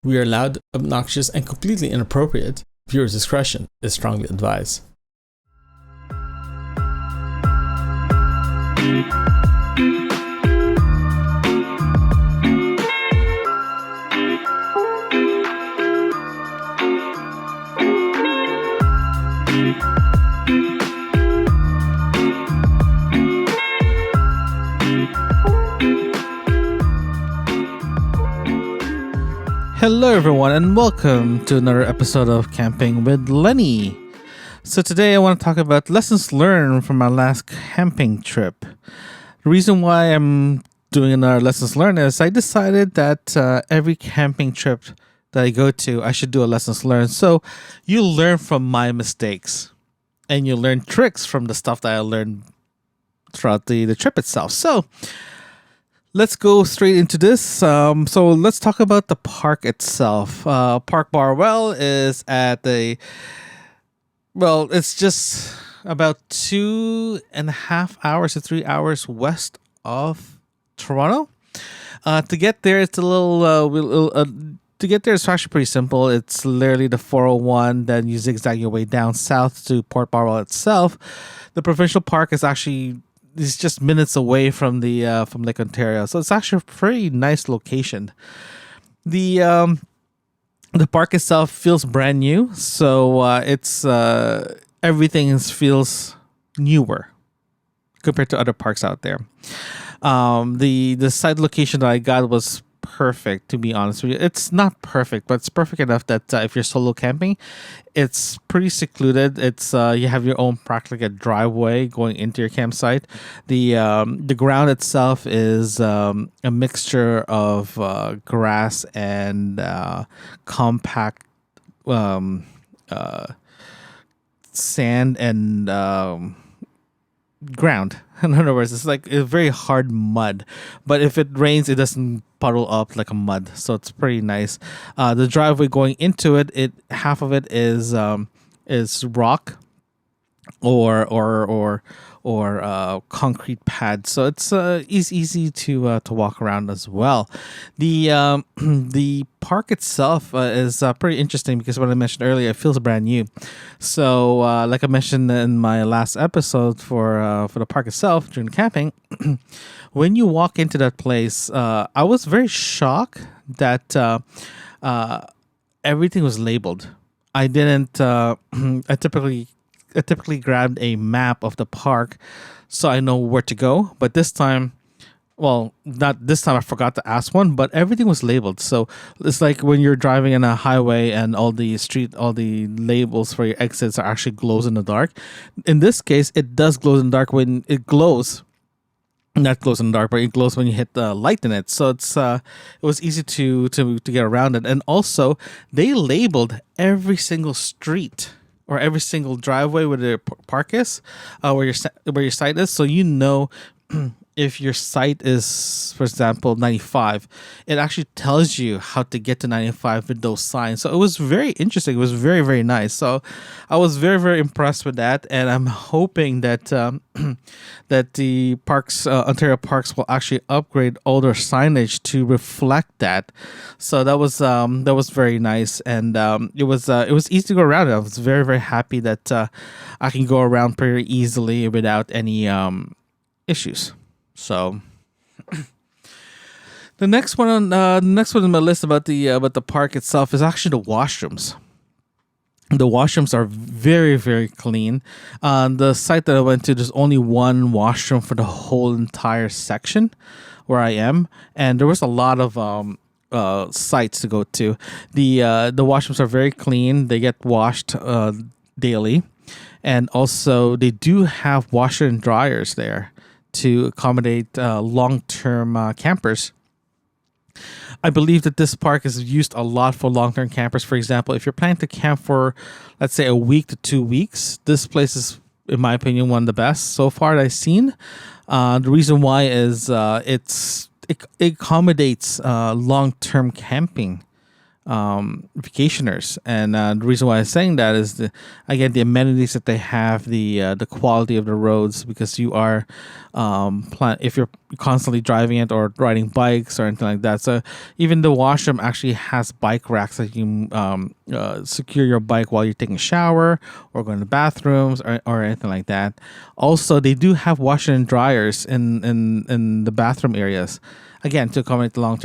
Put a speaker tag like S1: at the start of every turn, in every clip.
S1: We are loud, obnoxious, and completely inappropriate. Viewer discretion is strongly advised. Hello everyone and welcome to another episode of Camping with Lenny. So today I want to talk about lessons learned from our last camping trip. The reason why I'm doing another lessons learned is I decided that every camping trip that I go to, I should do a lessons learned. So you learn from my mistakes and you learn tricks from the stuff that I learned throughout the trip itself. So let's go straight into this. So let's talk about the park itself. Park Burwell is at it's just about 2.5 hours to 3 hours west of Toronto. To get there, it's to get there, it's actually pretty simple. It's literally the 401, then you zigzag your way down south to Port Burwell itself. The Provincial Park is just minutes away from from Lake Ontario, so it's actually a pretty nice location. The park itself feels brand new, so it's everything feels newer compared to other parks out there. The site location that I got was perfect, to be honest with you. It's not perfect, but it's perfect enough that if you're solo camping, it's pretty secluded. It's you have your own practically a driveway going into your campsite. The ground itself is a mixture of grass and compact sand and ground. In other words, it's like a very hard mud, but if it rains, it doesn't puddle up like a mud, so it's pretty nice. The driveway going into it, half of it is rock or concrete pad, so it's easy to walk around as well. The park itself is pretty interesting because what I mentioned earlier, it feels brand new. So like I mentioned in my last episode for the park itself during camping, when you walk into that place, I was very shocked that everything was labeled. I didn't. I typically grabbed a map of the park so I know where to go. But this time, not this time, I forgot to ask one, but everything was labeled. So it's like when you're driving in a highway and all the labels for your exits are actually glows in the dark. In this case, it does glow in the dark when it glows. Not glows in the dark, but it glows when you hit the light in it. So it was easy to get around it. And also, they labeled every single street or every single driveway where the park is, where your site is, so you know if your site is, for example, 95, it actually tells you how to get to 95 with those signs. So it was very interesting. It was very, very nice. So I was very, very impressed with that, and I'm hoping that that the parks, Ontario Parks, will actually upgrade all their signage to reflect that. So that was very nice, and it was easy to go around. I was very, very happy that I can go around pretty easily without any issues. So the next one on my list about the park itself is actually the washrooms. The washrooms are very, very clean. On the site that I went to, there's only one washroom for the whole entire section where I am, and there was a lot of sites to go to. The washrooms are very clean. They get washed daily, and also they do have washer and dryers there to accommodate long-term campers. I believe that this park is used a lot for long-term campers. For example, if you're planning to camp for, let's say, a week to 2 weeks, this place is, in my opinion, one of the best so far that I've seen. The reason why is it accommodates long-term camping vacationers. And the reason why I'm saying that is again the amenities that they have, the quality of the roads, because you are if you're constantly driving it or riding bikes or anything like that. So even the washroom actually has bike racks that you secure your bike while you're taking a shower or going to bathrooms or anything like that. Also, they do have washer and dryers in the bathroom areas, again to accommodate the long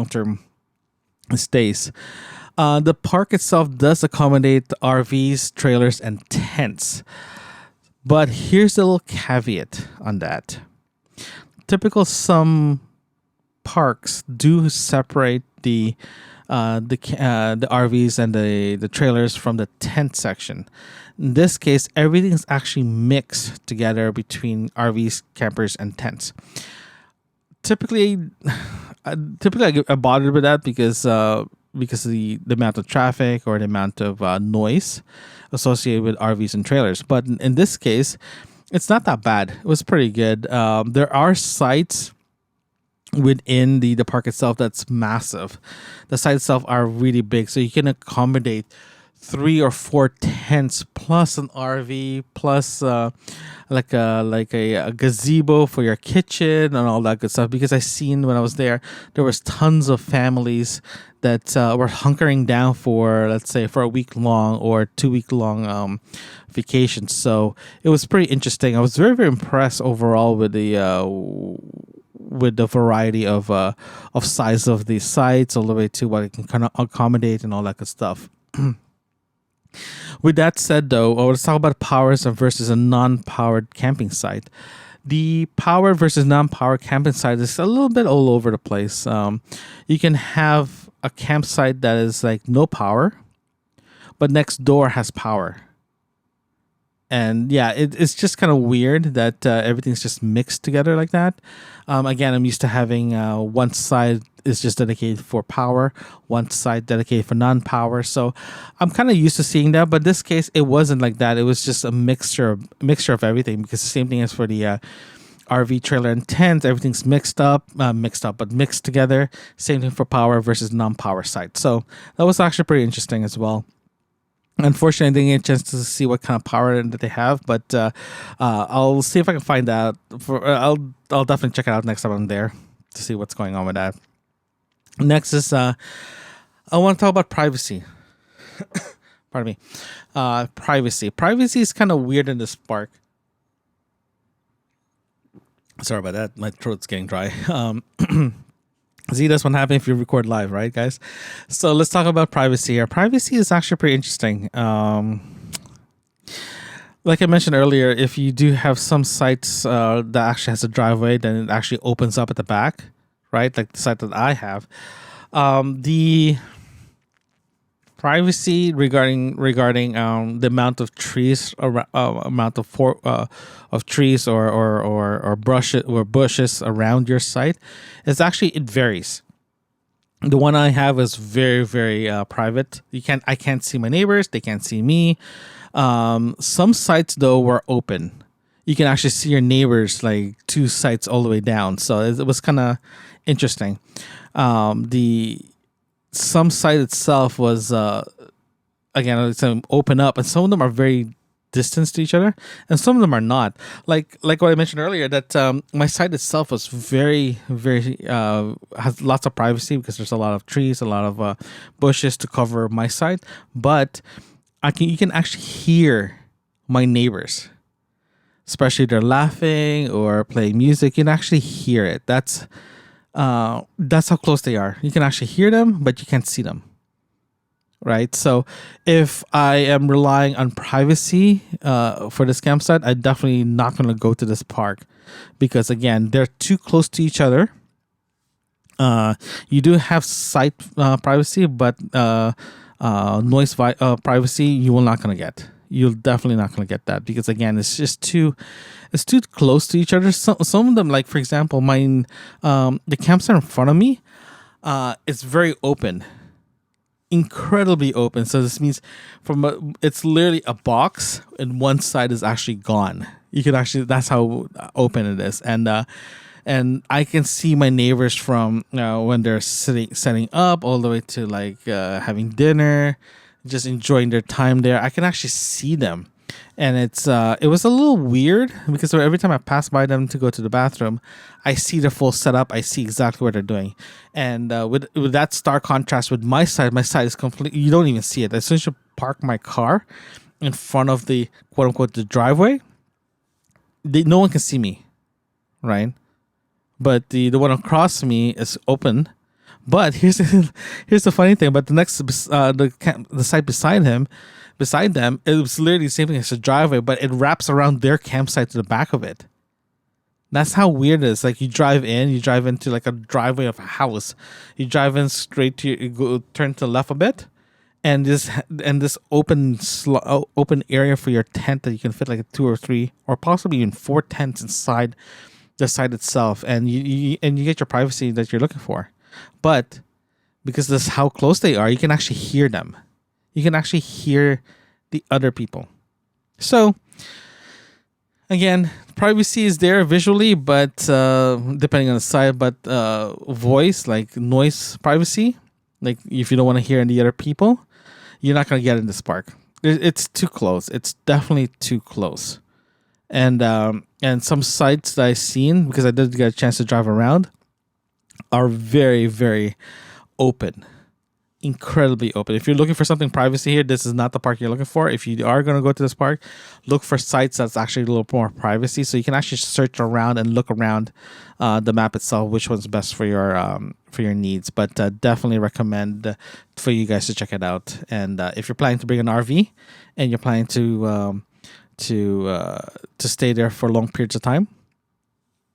S1: term stays. The park itself does accommodate RVs, trailers, and tents. But here's a little caveat on that. Some parks do separate the RVs and the trailers from the tent section. In this case, everything is actually mixed together between RVs, campers, and tents. Typically I get bothered with that because of the amount of traffic or the amount of noise associated with RVs and trailers. But in this case, it's not that bad. It was pretty good. There are sites within the park itself that's massive. The sites itself are really big, so you can accommodate 3 or 4 tents plus an RV plus like a gazebo for your kitchen and all that good stuff. Because I seen when I was there was tons of families that were hunkering down for, let's say, for a week long or 2 week long vacation. So it was pretty interesting. I was very, very impressed overall with the variety of size of the sites, all the way to what it can kind of accommodate and all that good stuff. With that said, though, let's talk about powers versus a non-powered camping site. The power versus non-powered camping site is a little bit all over the place. You can have a campsite that is like no power, but next door has power. And yeah, it's just kind of weird that everything's just mixed together like that. Again, I'm used to having one side is just dedicated for power, one side dedicated for non-power. So I'm kind of used to seeing that. But this case, it wasn't like that. It was just a mixture of everything. Because the same thing as for the RV, trailer, and tent, everything's mixed together. Same thing for power versus non-power site. So that was actually pretty interesting as well. Unfortunately, I didn't get a chance to see what kind of power that they have, but I'll see if I can find out. I'll definitely check it out next time I'm there to see what's going on with that. Next is I want to talk about privacy. Pardon me. Privacy. Privacy is kind of weird in this park. Sorry about that. My throat's getting dry. See, that's what happens if you record live, right, guys? So let's talk about privacy here. Privacy is actually pretty interesting. Like I mentioned earlier, if you do have some sites that actually has a driveway, then it actually opens up at the back, right? Like the site that I have. The privacy regarding the amount of trees, amount of trees or bushes around your site, is actually, it varies. The one I have is very, very private. I can't see my neighbors. They can't see me. Some sites though were open. You can actually see your neighbors like 2 sites all the way down. So it was kind of interesting. Some site itself was again, it's open up, and some of them are very distant to each other, and some of them are not. Like what I mentioned earlier, that my site itself was very, very has lots of privacy because there's a lot of trees, a lot of bushes to cover my site, but you can actually hear my neighbors, especially if they're laughing or playing music. You can actually hear it. That's how close they are. You can actually hear them, but you can't see them. Right? So if I am relying on privacy for this campsite, I'm definitely not going to go to this park because, again, they're too close to each other. You do have site privacy, but noise privacy you will not going to get. You're definitely not going to get that because, again, it's too close to each other. Some of them, like for example, the campsite in front of me, it's very open, incredibly open. So this means it's literally a box, and one side is actually gone. You can actually, that's how open it is, and and I can see my neighbors from when they're setting up all the way to like having dinner, just enjoying their time there. I can actually see them, and it was a little weird because every time I pass by them to go to the bathroom, I see the full setup. I see exactly what they're doing, and with that stark contrast with my side is completely, you don't even see it. As soon as you park my car in front of the quote unquote the driveway, no one can see me, right? But the one across me is open. But here's the funny thing. But the next the site beside them, it was literally the same thing as a driveway, but it wraps around their campsite to the back of it. That's how weird it is. Like you drive into like a driveway of a house. You drive in straight turn to the left a bit, and this open area for your tent that you can fit like a 2 or 3 or possibly even 4 tents inside the site itself, and you get your privacy that you're looking for. But because this is how close they are, you can actually hear them. You can actually hear the other people. So again, privacy is there visually, but depending on the site, but voice, like noise privacy, like if you don't want to hear any other people, you're not going to get in this park. It's too close. It's definitely too close. And some sites that I've seen, because I did get a chance to drive around, are very, very open. Incredibly open. If you're looking for something privacy here, this is not the park you're looking for. If you are going to go to this park, look for sites that's actually a little more privacy, so you can actually search around and look around the map itself, which one's best for your needs. But definitely recommend for you guys to check it out. And if you're planning to bring an RV and you're planning to stay there for long periods of time,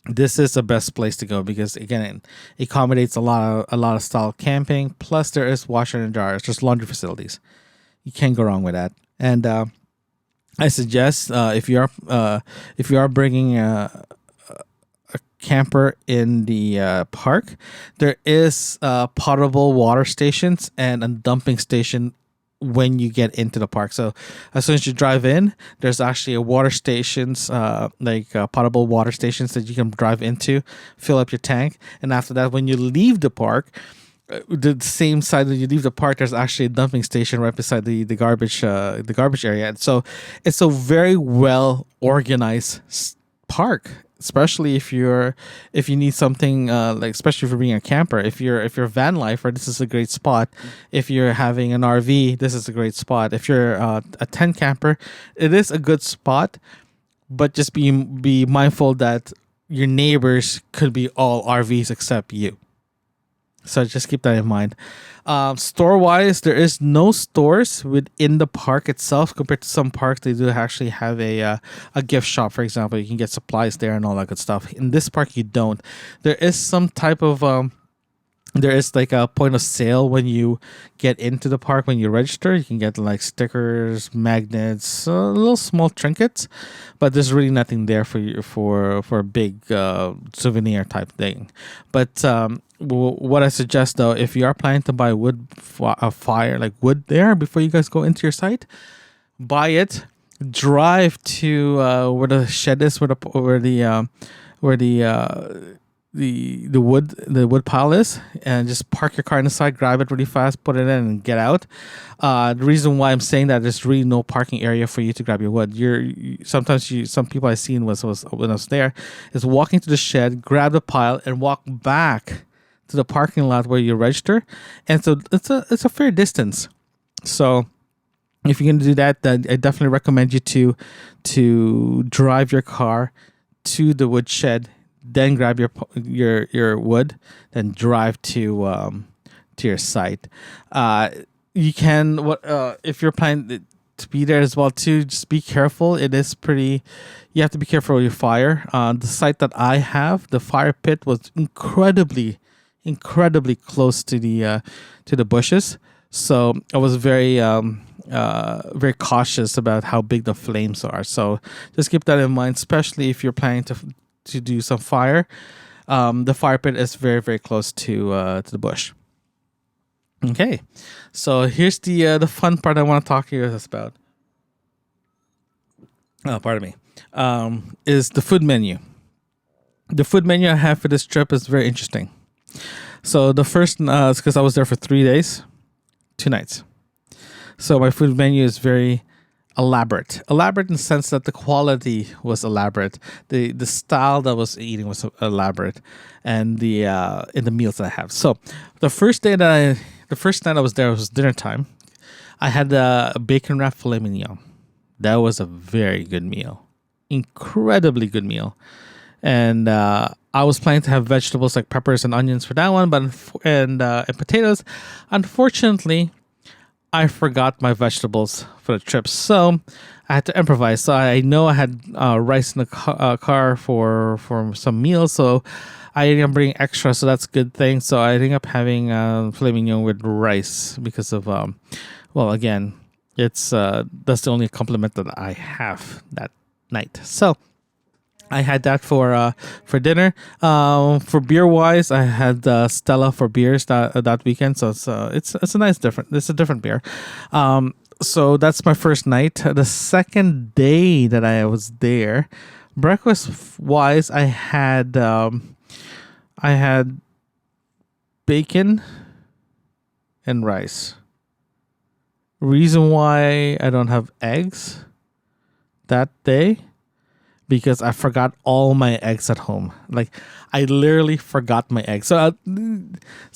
S1: this is the best place to go because again, it accommodates a lot of style camping. Plus, there is washer and dryers, just laundry facilities. You can't go wrong with that. And I suggest if you are bringing a camper in the park, there is potable water stations and a dumping station when you get into the park. So as soon as you drive in, there's actually a water stations, potable water stations that you can drive into, fill up your tank. And after that, when you leave the park, the same side that you leave the park, there's actually a dumping station right beside the garbage area. And so it's a very well organized park. Especially if you need something especially if you're being a camper, if you're a van lifer, this is a great spot. If you're having an RV, this is a great spot. If you're a tent camper, it is a good spot, but just be mindful that your neighbors could be all RVs except you. So just keep that in mind. Store-wise, there is no stores within the park itself compared to some parks. They do actually have a gift shop, for example. You can get supplies there and all that good stuff. In this park, you don't. There is some type of there is like a point of sale when you get into the park. When you register, you can get like stickers, magnets, little small trinkets, but there's really nothing there for you for a big souvenir type thing. But what I suggest though, if you are planning to buy wood there before you guys go into your site, buy it. Drive to where the shed is, where the wood pile is, and just park your car on the side, grab it really fast, put it in, and get out. The reason why I'm saying that, there's really no parking area for you to grab your wood. Some people I've seen was when I was there, is walking to the shed, grab the pile, and walk back to the parking lot where you register. And so it's a fair distance. So if you're gonna do that, then I definitely recommend you to drive your car to the wood shed, then grab your wood, then drive to your site. You can if you're planning to be there as well too, just be careful. It is pretty. You have to be careful with your fire. The site that I have, the fire pit was incredibly close to the bushes. So I was very very cautious about how big the flames are. So just keep that in mind, especially if you're planning to do some fire. The fire pit is very, very close to the bush. Okay, so here's the fun part I want to talk to you guys about. Oh, pardon me. Is the food menu. The food menu I have for this trip is very interesting. So the first, it's because I was there for 3 days, 2 nights. So my food menu is very elaborate in the sense that the quality was elaborate, the style that I was eating was elaborate, and the in the meals that I have. So the first night I was there was dinner time. I had a bacon wrapped filet mignon. That was a very good meal, incredibly good meal, and I was planning to have vegetables like peppers and onions for that one, but and potatoes. Unfortunately, I forgot my vegetables for the trip, so I had to improvise. So I know I had rice in the car for some meals, so I ended up bringing extra, so that's a good thing. So I ended up having filet mignon with rice because of, well, again, it's that's the only compliment that I have that night. So I had that for dinner. For beer wise, I had Stella for beers that weekend. So it's a nice different. It's a different beer. So that's my first night. The second day that I was there, breakfast wise, I had bacon and rice. Reason why I don't have eggs that day, because I forgot all my eggs at home. Like, I literally forgot my eggs. So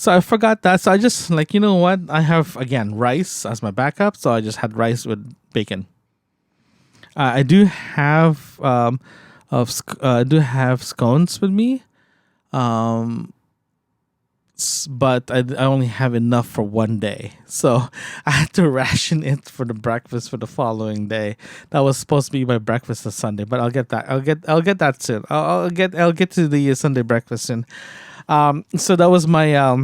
S1: I forgot that. So I just, like, you know what? I have, again, rice as my backup. So I just had rice with bacon. I do have I do have scones with me. But I only have enough for one day, so I had to ration it for the breakfast for the following day. That was supposed to be my breakfast on Sunday, but I'll get that. I'll get that soon. I'll get to the Sunday breakfast soon. So that was my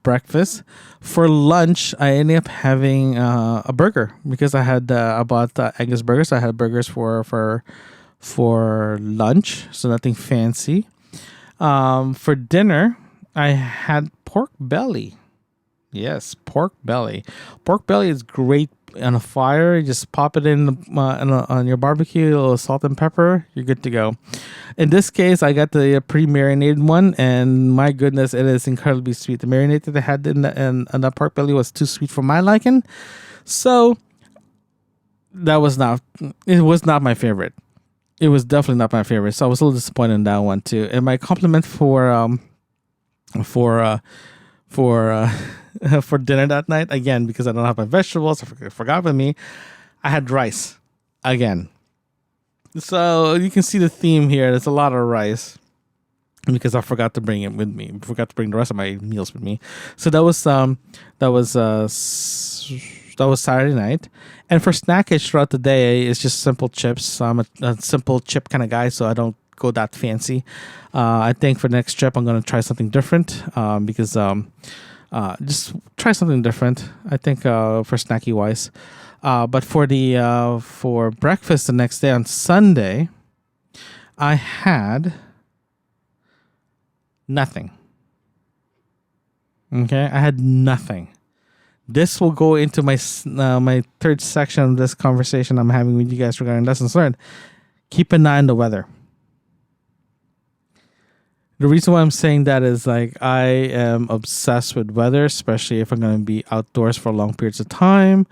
S1: breakfast. For lunch, I ended up having a burger because I bought Angus burgers. I had burgers for lunch, so nothing fancy. For dinner, I had pork belly. Yes, pork belly. Pork belly is great on a fire. You just pop it on your barbecue, a little salt and pepper. You're good to go. In this case, I got the pre-marinated one, and my goodness, it is incredibly sweet. The marinade that I had in the pork belly was too sweet for my liking, so it was not my favorite. It was definitely not my favorite, so I was a little disappointed in that one too. And my compliment for for dinner that night, again, because I don't have my vegetables, I forgot with me, I had rice again. So you can see the theme here. There's a lot of rice because I forgot to bring it with me. I forgot to bring the rest of my meals with me. So that was Saturday night. And for snackage throughout the day, it's just simple chips. I'm a simple chip kind of guy, so I don't go that fancy. I think for the next trip, I'm going to try something different because just try something different, I think, for snacky wise. But for breakfast the next day on Sunday, I had nothing. Okay, I had nothing. This will go into my third section of this conversation I'm having with you guys regarding lessons learned. Keep an eye on the weather. The reason why I'm saying that is, like, I am obsessed with weather, especially if I'm going to be outdoors for long periods of time.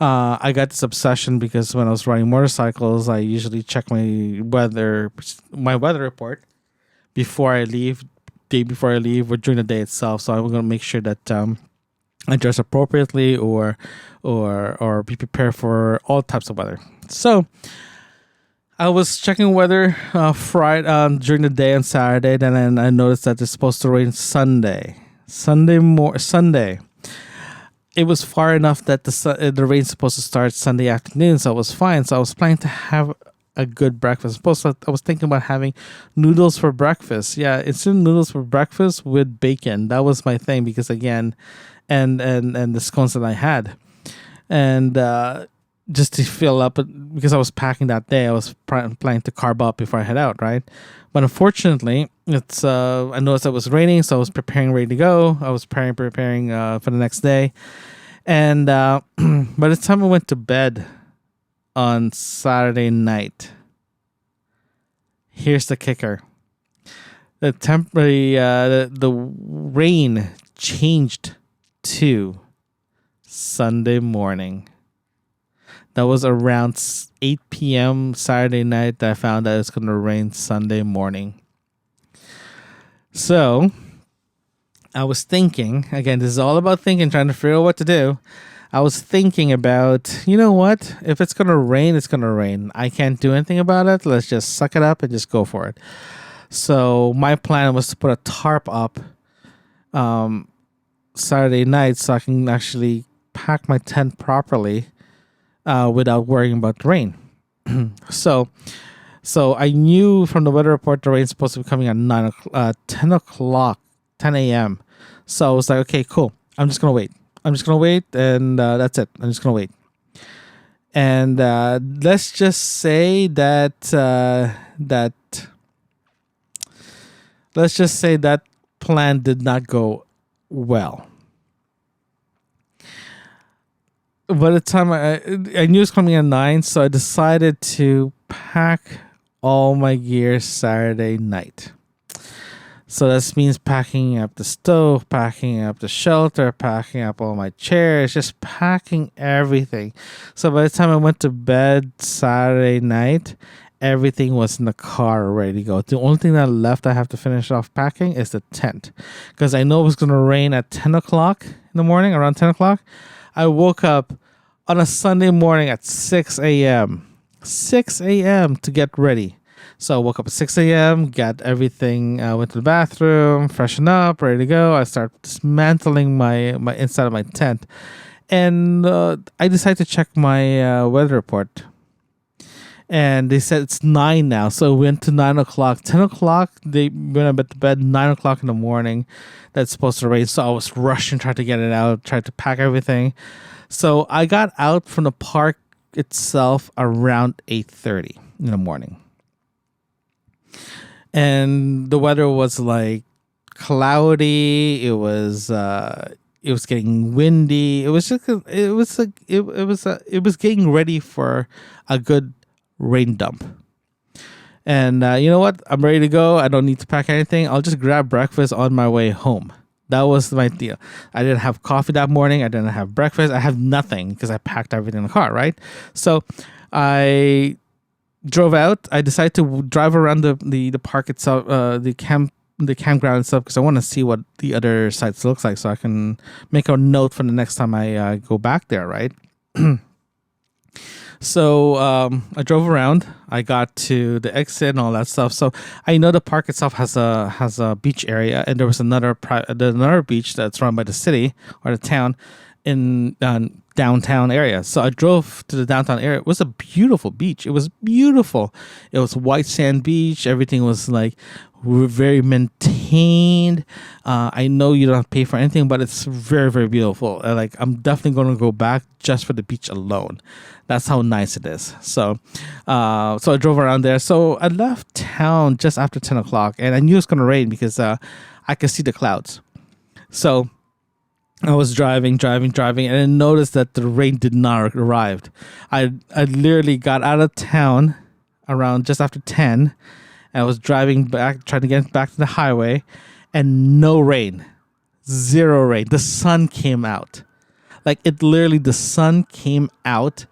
S1: I got this obsession because when I was riding motorcycles, I usually check my weather report before I leave, day before I leave, or during the day itself. So I'm going to make sure that I dress appropriately or be prepared for all types of weather. So I was checking weather Friday during the day on Saturday. Then I noticed that it's supposed to rain Sunday. Sunday. It was far enough that the rain's supposed to start Sunday afternoon, so it was fine. So I was planning to have a good breakfast. I was thinking about having noodles for breakfast. Yeah, instant noodles for breakfast with bacon. That was my thing because, again, and the scones that I had, and just to fill up, because I was packing that day, I was planning to carb up before I head out, right? But unfortunately, it's I noticed it was raining, so I was ready to go. I was preparing for the next day, and by the time I went to bed on Saturday night, Here's the kicker: the rain changed to Sunday morning. That was around 8 p.m. Saturday night that I found that it was going to rain Sunday morning. So I was thinking, again, this is all about thinking, trying to figure out what to do. I was thinking about, you know what? If it's going to rain, it's going to rain. I can't do anything about it. Let's just suck it up and just go for it. So my plan was to put a tarp up Saturday night so I can actually pack my tent properly without worrying about the rain. So I knew from the weather report the rain's supposed to be coming at 10 o'clock, 10 a.m. So I was like, okay, cool. I'm just going to wait. And that's it. I'm just going to wait. And let's just say that plan did not go well. By the time I knew it was coming at 9, so I decided to pack all my gear Saturday night. So this means packing up the stove, packing up the shelter, packing up all my chairs, just packing everything. So by the time I went to bed Saturday night, everything was in the car ready to go. The only thing that left I have to finish off packing is the tent. Because I know it was going to rain at 10 o'clock in the morning, around 10 o'clock. I woke up on a Sunday morning at 6 a.m. 6 a.m. to get ready. So I woke up at 6 a.m., got everything, went to the bathroom, freshened up, ready to go. I started dismantling my inside of my tent. And I decided to check my weather report. And they said it's 9 now. So I went to 9 o'clock. 10 o'clock, they went to bed. 9 o'clock in the morning, that's supposed to rain. So I was rushing, trying to get it out, tried to pack everything. So I got out from the park itself around 8:30 in the morning. And the weather was like cloudy. It was getting windy. It was getting ready for a good rain dump. And you know what? I'm ready to go. I don't need to pack anything. I'll just grab breakfast on my way home. That was my deal. I didn't have coffee that morning. I didn't have breakfast. I have nothing because I packed everything in the car, right? So I drove out. I decided to drive around the park itself, the campground itself, because I want to see what the other sites looks like, so I can make a note for the next time I go back there, right? So I drove around. I got to the exit and all that stuff. So I know the park itself has a beach area, and there was another beach that's run by the city or the town in downtown area. So I drove to the downtown area. It was a beautiful beach. It was beautiful. It was white sand beach. Everything was like very maintained. I know you don't have to pay for anything, but it's very, very beautiful. Like, I'm definitely going to go back just for the beach alone. That's how nice it is. So I drove around there. So I left town just after 10 o'clock, and I knew it was going to rain because I could see the clouds. So I was driving, and I noticed that the rain did not arrive. I literally got out of town around just after 10. I was driving back, trying to get back to the highway, and no rain. Zero rain. The sun came out. Like, the sun came out,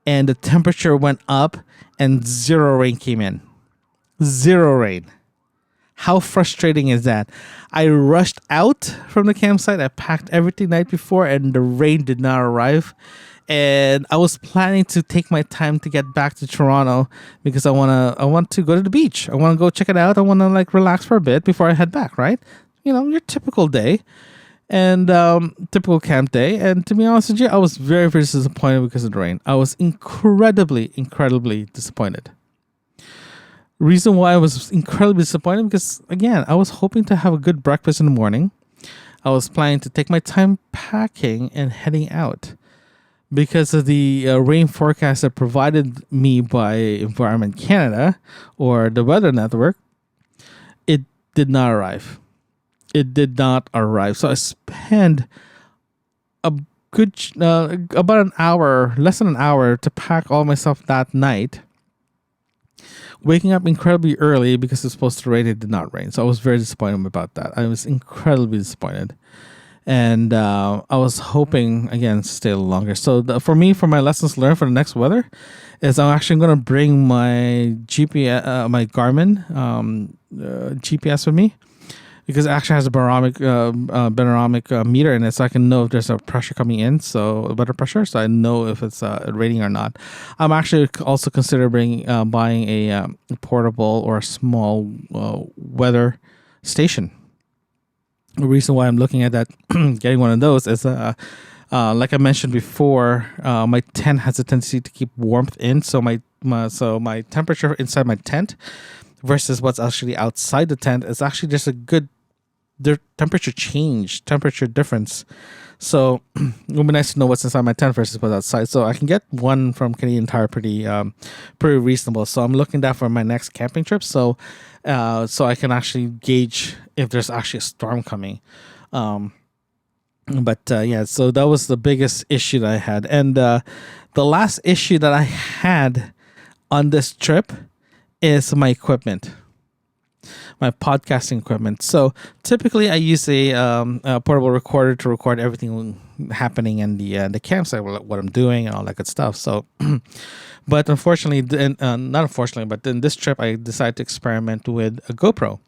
S1: and the temperature went up, and zero rain came in. Zero rain. How frustrating is that? I rushed out from the campsite. I packed everything the night before, and the rain did not arrive. And I was planning to take my time to get back to Toronto because I want to go to the beach. I want to go check it out. I want to relax for a bit before I head back, right? You know, your typical day and typical camp day. And to be honest with you, I was very, very disappointed because of the rain. I was incredibly, incredibly disappointed. Reason why I was incredibly disappointed because, again, I was hoping to have a good breakfast in the morning. I was planning to take my time packing and heading out. Because of the rain forecast that provided me by Environment Canada or the Weather Network, it did not arrive. So I spent a good about an hour, less than an hour, to pack all my stuff that night. Waking up incredibly early because it's supposed to rain, it did not rain. So I was very disappointed about that. I was incredibly disappointed. And I was hoping, again, to stay a little longer. So for me, for my lessons learned for the next weather, is I'm actually going to bring my GPS, my Garmin GPS with me, because it actually has a barometric meter in it, so I can know if there's a pressure coming in, so a better pressure, so I know if it's raining or not. I'm actually also considering buying a portable or a small weather station. The reason why I'm looking at that, getting one of those, is like I mentioned before, my tent has a tendency to keep warmth in, so my temperature inside my tent versus what's actually outside the tent is actually just a good temperature difference. So it would be nice to know what's inside my tent versus what's outside. So I can get one from Canadian Tire pretty reasonable. So I'm looking at that for my next camping trip. So I can actually gauge if there's actually a storm coming. But so that was the biggest issue that I had. And the last issue that I had on this trip is my equipment, my podcasting equipment. So typically I use a portable recorder to record everything happening in the campsite, what I'm doing and all that good stuff. So, but unfortunately, not unfortunately, but in this trip, I decided to experiment with a GoPro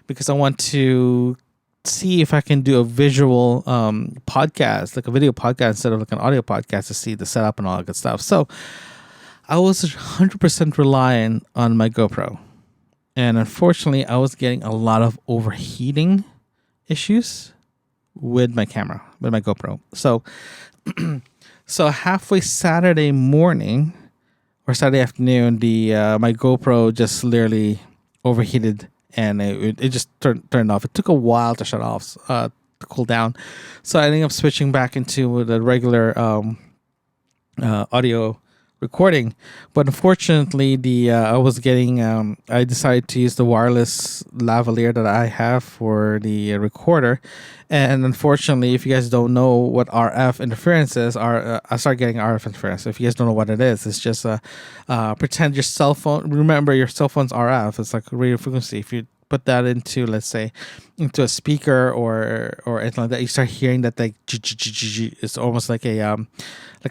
S1: because I want to see if I can do a visual podcast, like a video podcast instead of like an audio podcast, to see the setup and all that good stuff. So I was 100% relying on my GoPro. And unfortunately, I was getting a lot of overheating issues with my camera, with my GoPro. So, so halfway Saturday morning or Saturday afternoon, my GoPro just literally overheated, and it just turned off. It took a while to shut off, to cool down. So I ended up switching back into the regular audio recording, but unfortunately I decided to use the wireless lavalier that I have for the recorder, and unfortunately, if you guys don't know what RF interference is, I started getting RF interference. If you guys don't know what it is, it's just pretend your cell phone, remember your cell phone's RF, it's like radio frequency. If you put that into, let's say, into a speaker or anything like that, you start hearing that, like, it's almost like a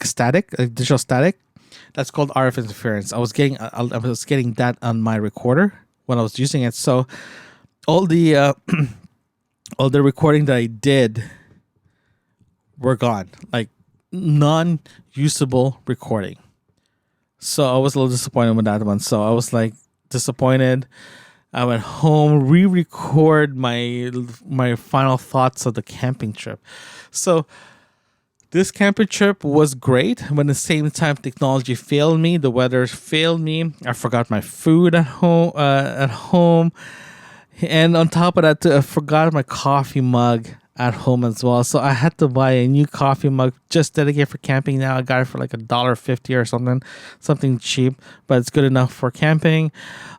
S1: static, a digital static. That's called RF interference. I was getting that on my recorder when I was using it. So all the recording that I did were gone, like non-usable recording. So I was a little disappointed with that one. So I was like disappointed. I went home, re-record my final thoughts of the camping trip. So this camping trip was great, but at the same time, technology failed me. The weather failed me. I forgot my food at home, and on top of that, I forgot my coffee mug at home as well. So I had to buy a new coffee mug just dedicated for camping. Now I got it for like $1.50 or something cheap, but it's good enough for camping.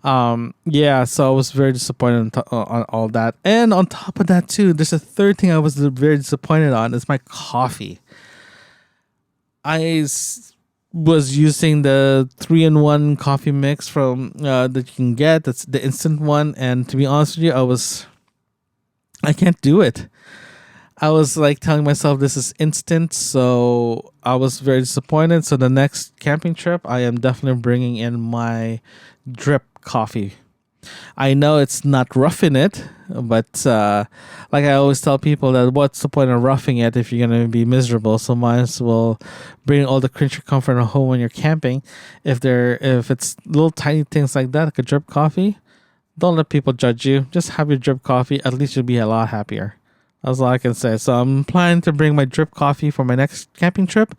S1: So I was very disappointed on all that. And on top of that too, there's a third thing I was very disappointed on, is my coffee. I was using the 3-in-1 coffee mix from that you can get. That's the instant one, and to be honest with you, I can't do it. I was like telling myself this is instant, so I was very disappointed. So the next camping trip, I am definitely bringing in my drip coffee. I know it's not roughing it, but like I always tell people, that what's the point of roughing it if you're going to be miserable? So might as well bring all the creature comfort at home when you're camping. If it's little tiny things like that, like a drip coffee, don't let people judge you. Just have your drip coffee. At least you'll be a lot happier. That's all I can say. So I'm planning to bring my drip coffee for my next camping trip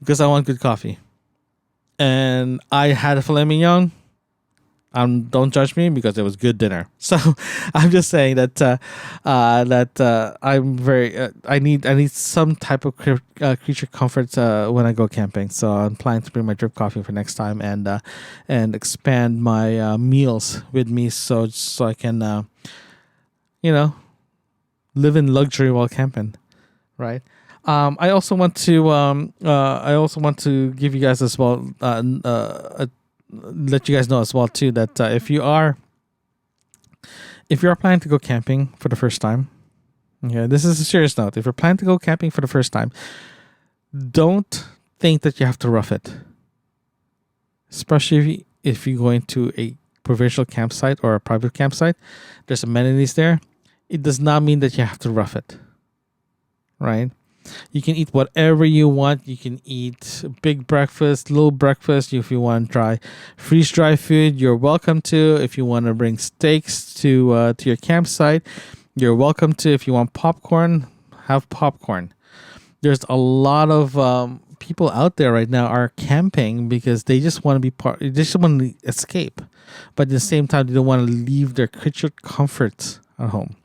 S1: because I want good coffee. And I had a filet mignon. Don't judge me because it was good dinner. So I'm just saying that I'm very I need some type of creature comfort when I go camping. So I'm planning to bring my drip coffee for next time and expand my meals with me so I can live in luxury while camping, right? I also want to give you guys as well let you guys know as well too that if you are planning to go camping for the first time, okay, this is a serious note. If you're planning to go camping for the first time, don't think that you have to rough it. Especially if you're going to a provincial campsite or a private campsite, there's amenities there. It does not mean that you have to rough it, right? You can eat whatever you want. You can eat big breakfast, little breakfast. If you want freeze dry food, you're welcome to. If you want to bring steaks to your campsite, you're welcome to. If you want popcorn, have popcorn. There's a lot of people out there right now are camping because they just want to be part. They just want to escape, but at the same time, they don't want to leave their creature comforts at home.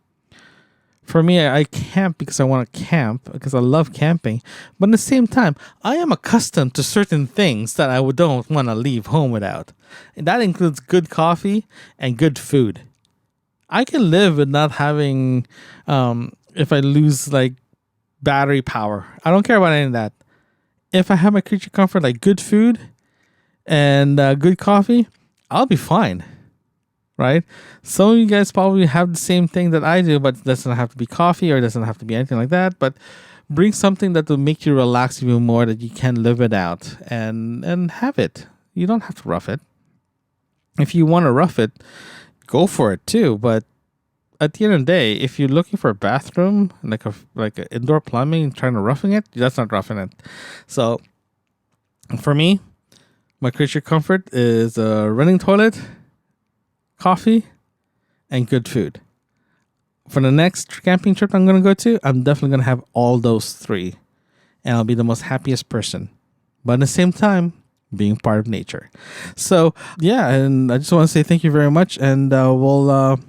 S1: For me, I camp because I want to camp, because I love camping. But at the same time, I am accustomed to certain things that I don't want to leave home without. And that includes good coffee and good food. I can live with not having, if I lose like battery power. I don't care about any of that. If I have my creature comfort, like good food and good coffee, I'll be fine. Right? Some of you guys probably have the same thing that I do, but it doesn't have to be coffee or it doesn't have to be anything like that. But bring something that will make you relax even more, that you can live it out and have it. You don't have to rough it. If you want to rough it, go for it too. But at the end of the day, if you're looking for a bathroom, like a indoor plumbing, trying to roughing it, that's not roughing it. So for me, my creature comfort is a running toilet, coffee, and good food. For the next camping trip I'm going to go to, I'm definitely going to have all those three. And I'll be the most happiest person. But at the same time, being part of nature. So, yeah, and I just want to say thank you very much. And we'll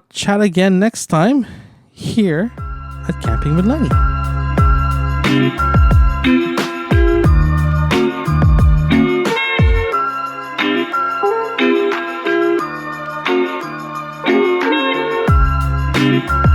S1: chat again next time here at Camping with Lenny. Thank you.